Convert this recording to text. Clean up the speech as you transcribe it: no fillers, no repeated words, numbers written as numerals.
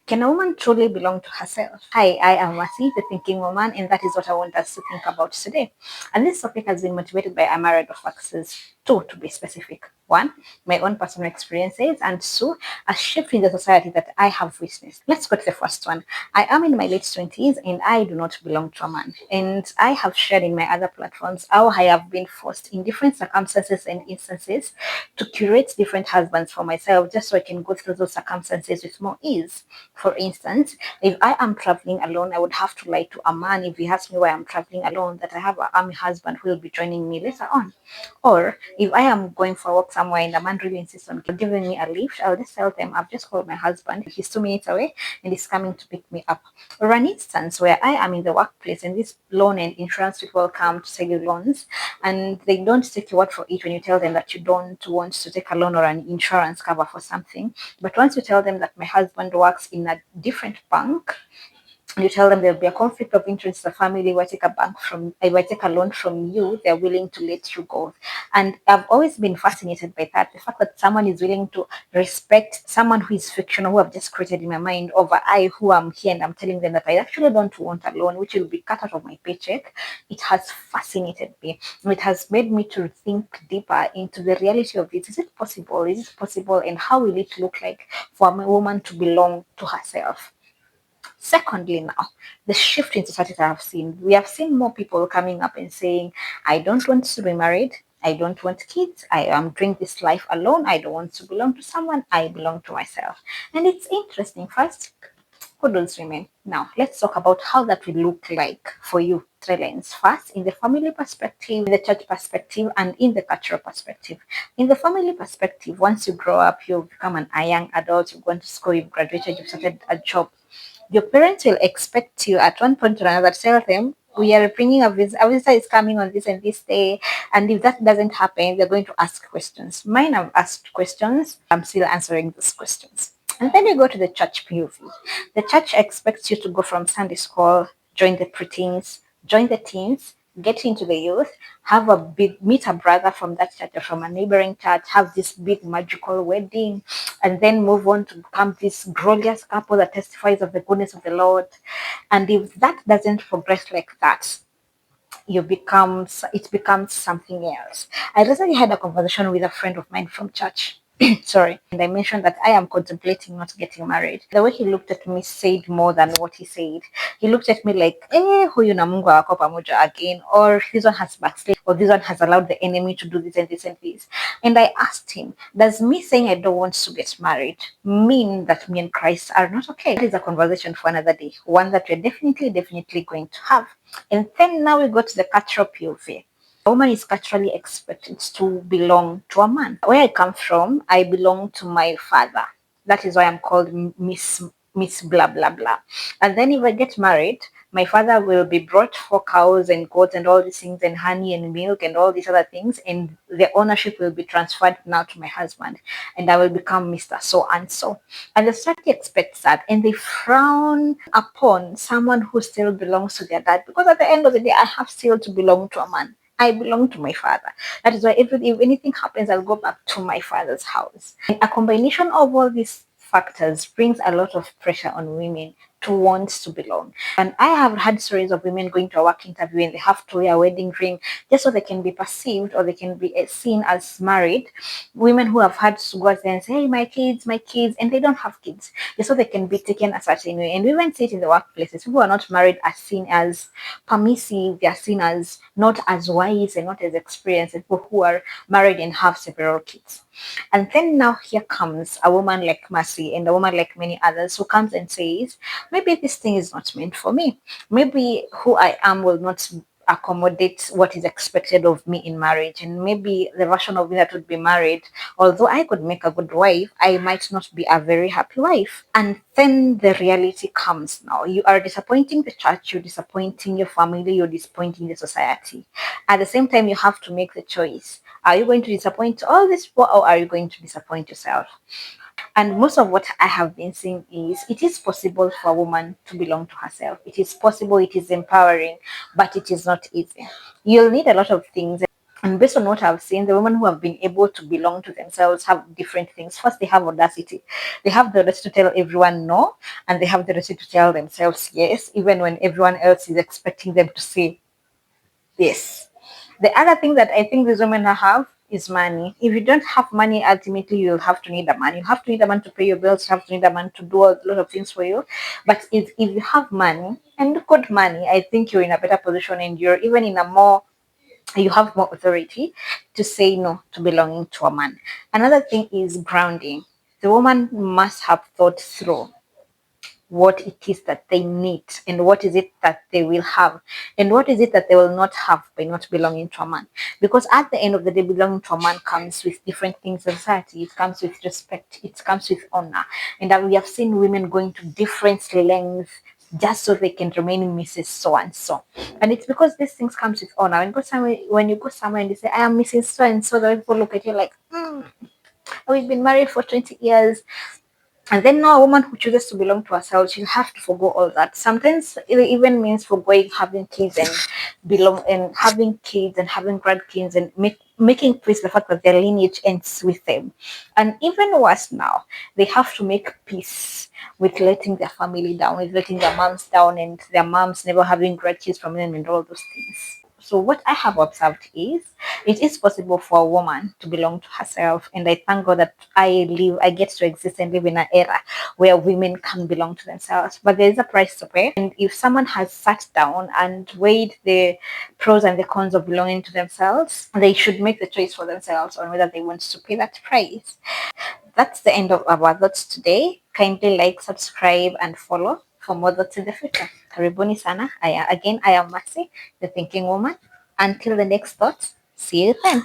Can a woman truly belong to herself? Hi, I am Masi, the thinking woman, and that is what I want us to think about today. And this topic has been motivated by a myriad of factors, two to be specific. One, my own personal experiences, and two, a shift in the society that I have witnessed. Let's go to the first one. I am in my late 20s and I do not belong to a man. And I have shared in my other platforms how I have been forced in different circumstances and instances to curate different husbands for myself just so I can go through those circumstances with more ease. For instance, if I am traveling alone, I would have to lie to a man if he asks me why I'm traveling alone, that I have an army husband who will be joining me later on. Or if I am going for a walk somewhere and the man really insists on giving me a lift, I'll just tell them I've just called my husband. He's 2 minutes away and he's coming to pick me up. Or an instance where I am in the workplace and this loan and insurance people come to sell you loans and they don't take your word for it when you tell them that you don't want to take a loan or an insurance cover for something. But once you tell them that my husband works in a different bank, you tell them there'll be a conflict of interest in the family. If I take a loan from you, they're willing to let you go. And I've always been fascinated by that. The fact that someone is willing to respect someone who is fictional, who I've just created in my mind, over I who am here and I'm telling them that I actually don't want a loan, which will be cut out of my paycheck. It has fascinated me. It has made me to think deeper into the reality of it. Is it possible? Is it possible? And how will it look like for a woman to belong to herself? Secondly, now, the shift in society that I've seen, we have seen more people coming up and saying, I don't want to be married. I don't want kids. I am doing this life alone. I don't want to belong to someone. I belong to myself. And it's interesting. First, who those women? Now, let's talk about how that will look like for you, Trellens. First, in the family perspective, in the church perspective, and in the cultural perspective. In the family perspective, once you grow up, you've become a young adult, you've gone to school, you've graduated, you've started a job, your parents will expect you at one point or another to tell them, we are bringing a visitor is coming on this and this day. And if that doesn't happen, they're going to ask questions. Mine have asked questions. I'm still answering those questions. And then you go to the church POV. The church expects you to go from Sunday school, join the preteens, join the teens, get into the youth, have a big meet a brother from that church or from a neighboring church, have this big magical wedding, and then move on to become this glorious couple that testifies of the goodness of the Lord. And if that doesn't progress like that, it becomes something else. I recently had a conversation with a friend of mine from church. Sorry, and I mentioned that I am contemplating not getting married. The way he looked at me said more than what he said. He looked at me like, huyu na Mungu wako pamoja again, or this one has backslid, or this one has allowed the enemy to do this and this and this. And I asked him, does me saying I don't want to get married mean that me and Christ are not okay? That is a conversation for another day, one that we're definitely going to have. And then now we go to the cultural POV. A woman is culturally expected to belong to a man. Where I come from, I belong to my father. That is why I'm called Miss blah blah blah. And then if I get married, my father will be brought for cows and goats and all these things and honey and milk and all these other things, and the ownership will be transferred now to my husband, and I will become Mr. So and so. And the society expects that, and they frown upon someone who still belongs to their dad, because at the end of the day, I have still to belong to a man. I belong to my father. That is why if anything happens, I'll go back to my father's house. And a combination of all these factors brings a lot of pressure on women to want to belong. And I have had stories of women going to a work interview and they have to wear a wedding ring just so they can be perceived or they can be seen as married. Women who have had to go out there and say, hey, my kids, and they don't have kids, just so they can be taken a certain way. And we even see it in the workplaces. People who are not married are seen as permissive, they are seen as not as wise and not as experienced as people who are married and have several kids. And then now here comes a woman like Mercy and a woman like many others who comes and says, maybe this thing is not meant for me. Maybe who I am will not accommodate what is expected of me in marriage. And maybe the version of me that would be married, although I could make a good wife, I might not be a very happy wife. And then the reality comes now. You are disappointing the church, you're disappointing your family, you're disappointing the society. At the same time, you have to make the choice. Are you going to disappoint all these people or are you going to disappoint yourself? And most of what I have been seeing is it is possible for a woman to belong to herself. It is possible, it is empowering, but it is not easy. You'll need a lot of things. And based on what I've seen, the women who have been able to belong to themselves have different things. First, they have audacity. They have the audacity to tell everyone no, and they have the audacity to tell themselves yes, even when everyone else is expecting them to say yes. The other thing that I think these women have is money. If you don't have money, ultimately you'll have to need a man. You have to need a man to pay your bills. You have to need a man to do a lot of things for you. But if you have money and good money, I think you're in a better position, and you're even in a more, you have more authority to say no to belonging to a man. Another thing is grounding. The woman must have thought through what it is that they need, and what is it that they will have, and what is it that they will not have by not belonging to a man. Because at the end of the day, belonging to a man comes with different things in society. It comes with respect, it comes with honor, and that we have seen women going to different lengths just so they can remain Mrs. So and so. And it's because these things comes with honor. When you go somewhere and you say, I am Mrs. So and so, the people look at you like, we've been married for 20 years. And then now a woman who chooses to belong to herself, she'll have to forgo all that. Sometimes it even means forgoing having kids and belong and having kids and having grandkids, and making peace the fact that their lineage ends with them. And even worse now, they have to make peace with letting their family down, with letting their moms down, and their moms never having grandkids from them, and all those things. So what I have observed is it is possible for a woman to belong to herself, and I thank God that I get to exist and live in an era where women can belong to themselves. But there is a price to pay, and if someone has sat down and weighed the pros and the cons of belonging to themselves, they should make the choice for themselves on whether they want to pay that price. That's the end of our thoughts today. Kindly like, subscribe, and follow for more thoughts in the future. Karibuni sana. I am Mercy, the thinking woman. Until the next thought, see you then.